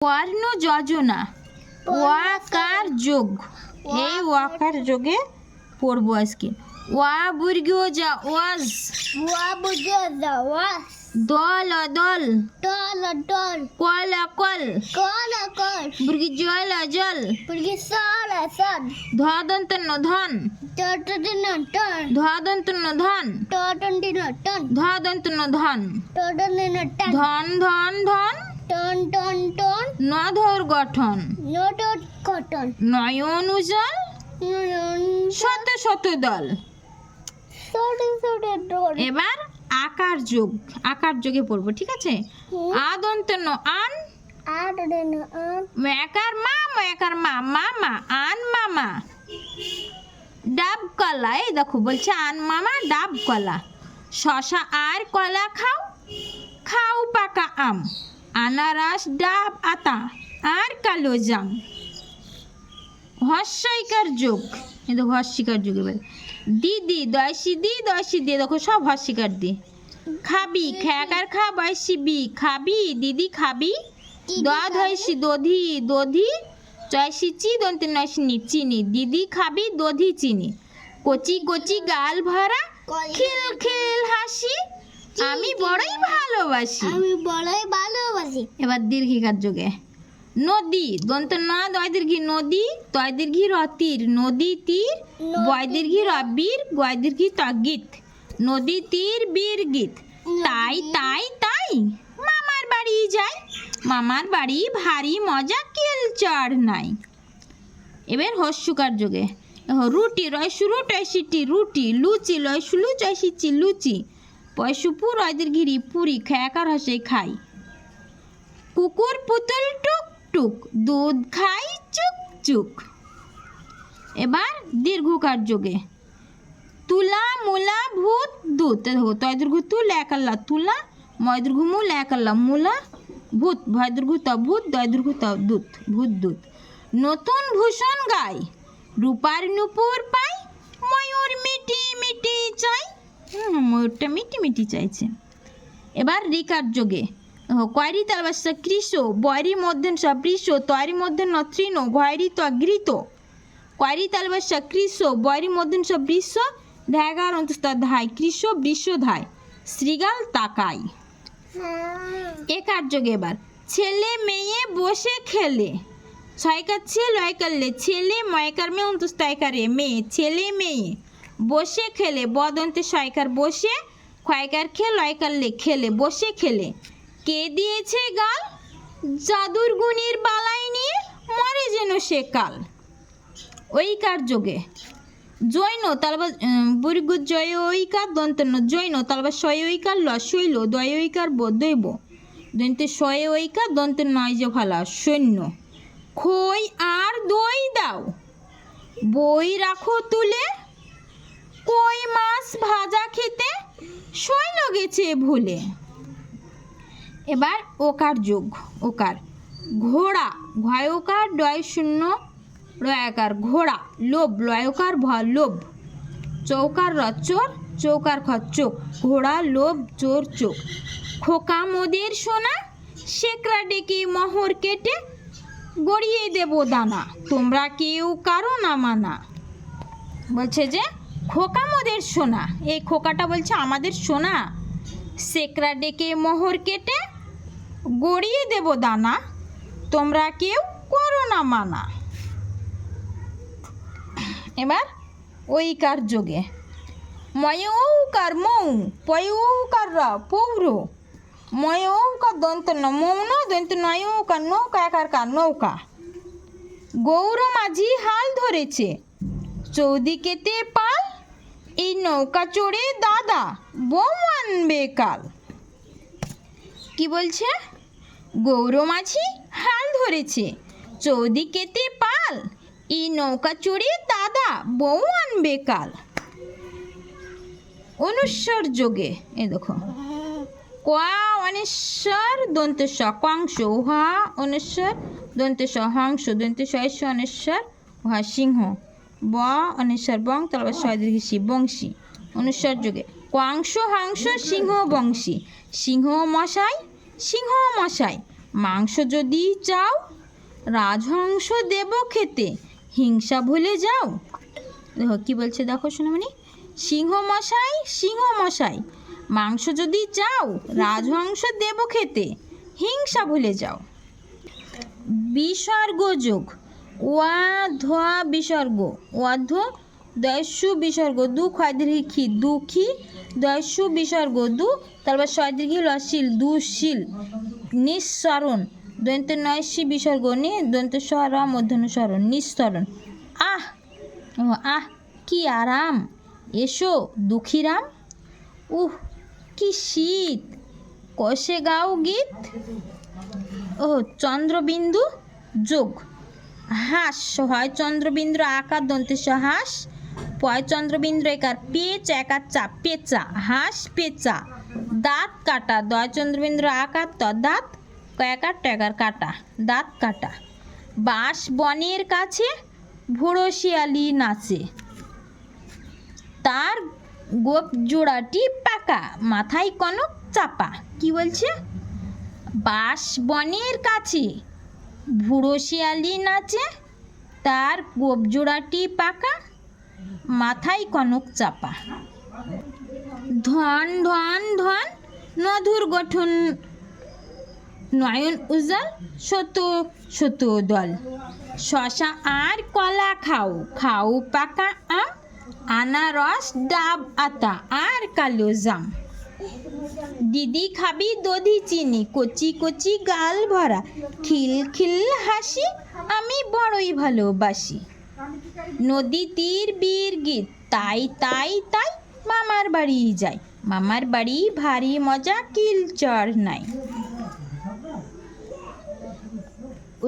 কর্ণ যোজনা ওয়াকার যোগ, এই ওয়াকার যোগে পড়বো আজকে। ওয়া বুর্গিও যা ওয়াজ, দল দল, কল কল, বুর্গি জল জল, ধদন্ত ধন, ধদন্ত ধন, ধদন্ত ধন, ধন ধন ধন, নধর গঠন, নয়ন উজ্জ্বল, শত শত দল। এবার আকার যোগ, আকার যোগে পড়বো, ঠিক আছে। আদন্ত আন, মেকার মা, মেকার মা, মামা আন মামা, ডাব কলা, এই দেখো বলছে আন মামা ডাব কলা, শশা আর কলা খাও, খাও পাকা আম, আনারস ডাব আতা আর কালো জাম। হস্যইকার যোগ, এই দেখো হস্যিকার যোগ। এবার দিদি দয়সি দি, দয়সি দিয়ে দেখো সব হস্যিকার দি। খাবি খেয়াকার খা, বয়সি বি, খাবি দিদি খাবি, দধৈসি দধি, দধি চয়সি চি, দন্তে নয়সি নি, চিনি দিদি খাবি দধি চিনি। কচি কচি গাল ভরা, খিল খিল হাসি, আমি বড়ই ভালোবাসি। এবার দীর্ঘিকার যোগে নদী, দন্ত না দয় দীর্ঘি নদী, তয় দীর্ঘি রতির, নদী তীর, বয় দীর্ঘি রবীর, গয় দীর্ঘি তগীত, নদী তীর বীর গীত। তাই তাই তাই মামার বাড়ি যাই, মামার বাড়ি ভারী মজা, কেল চড় নাই। এবার হস্যকার যোগে রুটি, রয় শুরু টয়সি টি রুটি, লুচি লয় শুলু চয়সি চি লুচি, পয়সুপু রয় দীর্ঘি পুরি, খেয়াকার হসে খাই। কুকুর পুতুল টুক টুক, দুধ খাই চুক চুক। এবার দীর্ঘকার যোগে তুলা মুলা ভূত দুধ, তয় দীর্ঘ তু লেকাল্লা তুলা, ময় দীর্ঘ মু লেকাল্লা মুলা, ভূত ভয় দীর্ঘ ত ভূত, দয় দীর্ঘ ত দুধ, ভূত দুধ। নতুন ভূষণ গাই, রূপার নুপুর পাই, ময়ূর মিটি মিটি চাই, ময়ূরটা মিটি মিটি চাইছে। এবার রিকার যোগে কয়রি তালবাসা কৃষ, বয়রি মধ্যে সবৃষ, তয়রি মধ্যে নৃণ, ঘয়রি তগৃত, কয়রি তালবাসা কৃষ, বয়রি মধ্যে সবৃষ, ধ্যাগার অন্তস্থ ধায়, কৃষ বৃষ ধায়, শ্রীগাল তাকাই। একার যোগে এবার ছেলে মেয়ে বসে খেলে, ছয়কার ছে লয়কারলে, ছেলে ময়কার মেয়ে অন্তস্থ একারে মেয়ে, ছেলে মেয়ে বসে খেলে, বদন্তে ছয়কার বসে, ক্ষয়কার খে লয়কারলে খেলে, বসে খেলে। কে দিয়েছে গাল, জাদুর গুণীর বালাই নিয়ে, মরে যেন সে কাল। ঐকার যোগে জৈন তালবা বর্গ জয় ঐকার দন্তন্য, জৈন তালবা শয় ঐকার ল শৈল, দয় ঐকার দৈব, দন্তে শয় ঐকার দন্তে নয় যে ভালা সৈন্য। খই আর দই দাও, বই রাখো তুলে, কই মাছ ভাজা খেতে, শৈল গেছে ভুলে। এবার ওকার যোগ, ওকার ঘোড়া, ঘয়কার ডয় শূন্য রয়াকার ঘোড়া, লোভ লয়কার ভ লোভ, চৌকার রচোর, চৌকার খ চোখ, ঘোড়া লোভ চোর চোখ। খোকা মোদের সোনা, শেকরা ডেকে মোহর কেটে, গড়িয়ে দেব দানা, তোমরা কেউ কারো না মানা। বলছে যে খোকা মোদের সোনা, এই খোকাটা বলছে আমাদের সোনা, শেকরা ডেকে মোহর কেটে, গড়িয়ে দেব দানা, তোমরা কেউ করো না মানা। এবার ঐকার যোগে ময়ৌকার মৌ, পয়ৌকার র পৌর, ময়ৌকার দন্ত ন মৌন, দন্ত নয়ৌকার নৌকা, একার কার নৌকা। গৌর মাঝি হাল ধরেছে, চৌদিকেতে পাল, এই নৌকা চড়ে দাদা বউ আনবে কাল। কি বলছে, গৌর মাঝি হাল ধরেছে, চৌদিকেতে পাল, এই নৌকা চড়ে দাদা বউ আনবে কাল। অনুস্বর যোগে এ দেখো কোয়া অনেশ্বর দন্ত স, কাংশ উহা অনুস্বর দন্ত স, হংস দন্ত শস্য অনেশ্বর উহা সিংহ, ব অনেশ্বর বং তারপর ছয় দীর্ঘ বংশী। অনুস্বর যোগে কাংশ হংস সিংহ বংশী, সিংহ মশাই, সিংহ মশাই মাংস যদি চাও রাজহংস দেব খেতে হিংসা ভুলে যাও। দেখো কি বলছে, দেখো সোনামণি, সিংহ মশাই মাংস যদি চাও রাজহংস দেব খেতে হিংসা ভুলে যাও। বিসর্গ যোগ, ওয়া ধোয়া বিসর্গ, ওয়াধ্ব দয়স্যু বিসর্গ, দু ক্ষয় দীর্ঘ খি, দুঃখী দয়স্যু বিসর্গ দু, তারপর ছয় দীর্ঘ লশিল, দুশীল, নিঃসরণ দন্ত্য নয়সী বিসর্গ নি, দন্ত্য স্বর মধ্যনুসরণ, নিঃসরণ। আহ আহ কি আরাম, এসো দুঃখীরাম, উহ কি শীত, কষে গাও গীত। ও চন্দ্রবিন্দু যোগ, হাস হয় চন্দ্রবিন্দু আকার দন্তেশ হাস, পয় চন্দ্রবিন্দু একার পেচ একার চা, পেঁচা, হাস পেঁচা। দাঁত কাটা, দয় চন্দ্রবিন্দু আকার ত দাঁত, কয়াকার ট্যাকার কাটা, দাঁত কাটা। বাঁশ বনের কাছে ভুড়ো শিয়ালি নাচে, তার গোপ জোড়াটি পাকা, মাথায় কনক চাপা। কি বলছে, বাঁশ বনের কাছে ভুড়ো শিয়ালি নাচে, তার গোপ জোড়াটি পাকা, মাথায় কনক চাপা। ধন ধন ধন মধুর গঠন নয়ন উজ্জ্বল, শত শত দল। শশা আর কলা খাও, খাও পাকা আম, আনারস ডাব আতা আর কালো জাম। দিদি খাবি দধি চিনি, কচি কচি গাল ভরা, খিল খিল হাসি আমি বড়ই ভালোবাসি। নদী তীর বীর গীত, তাই তাই তাই মামার বাড়ি যাই, মামার বাড়ি ভারী মজা কিলচর নাই।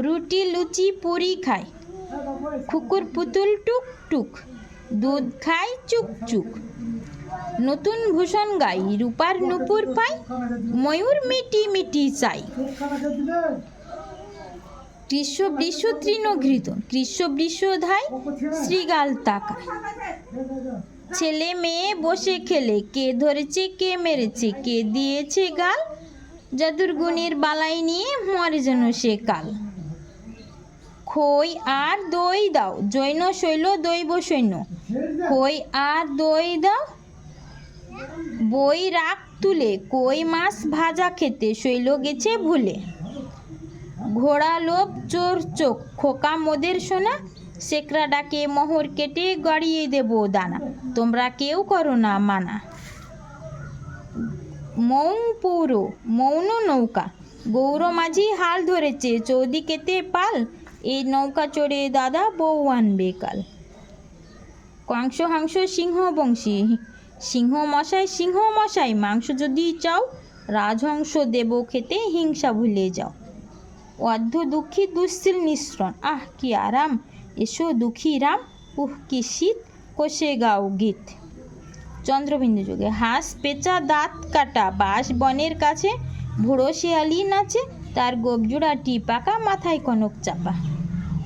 রুটি লুচি পুরি খাই, কুকুর পুতুল টুক টুক, দুধ খাই চুক চুক। নতুন ভূষণ গাই, রূপার নুপুর পাই, ময়ূর মিটি মিটি চাই। গ্রীষ্ম বৃষ তৃণঘৃত, গ্রীষ্ম বৃষ ধাই, শ্রীগাল তাকায়। ছেলে মেয়ে বসে খেলে, কে ধরেছে কে মেরেছে কে দিয়েছে গাল, জাদুর গুণের বালাই নিয়ে মরে যেন সে কাল। খই আর দই দাও, জৈন শৈল দৈব সৈন্য, খই আর দই দাও। বই রাগ তুলে, কই মাছ ভাজা খেতে শৈল গেছে ভুলে। ঘোড়া লোভ চোর চোখ, খোকা মোদের সোনা, শেকরা ডাকে মোহর কেটে গড়িয়ে দেব দানা, তোমরা কেউ করো না মানা। মৌ পৌর মৌন নৌকা, গৌর মাঝি হাল ধরেছে চৌদিকেতে পাল, এই নৌকা চড়ে দাদা বউ আনবে কাল। কংস হাংস সিংহ বংশী, সিংহ মশাই মাংস যদি চাও রাজহংস দেব খেতে হিংসা ভুলে যাও। অর্ধ দুঃখী দুশ্চিল নিঃসরণ, আহ কি আরাম, এসো দুঃখী রাম, উহ কি শীত, কষে গাও গীত। চন্দ্রবিন্দু যোগে, হাঁস পেঁচা দাঁত কাটা, বাঁশ বনের কাছে ভুড়ো শিয়ালি নাচে, তার গোপজোড়াটি পাকা, মাথায় কনক চাপা।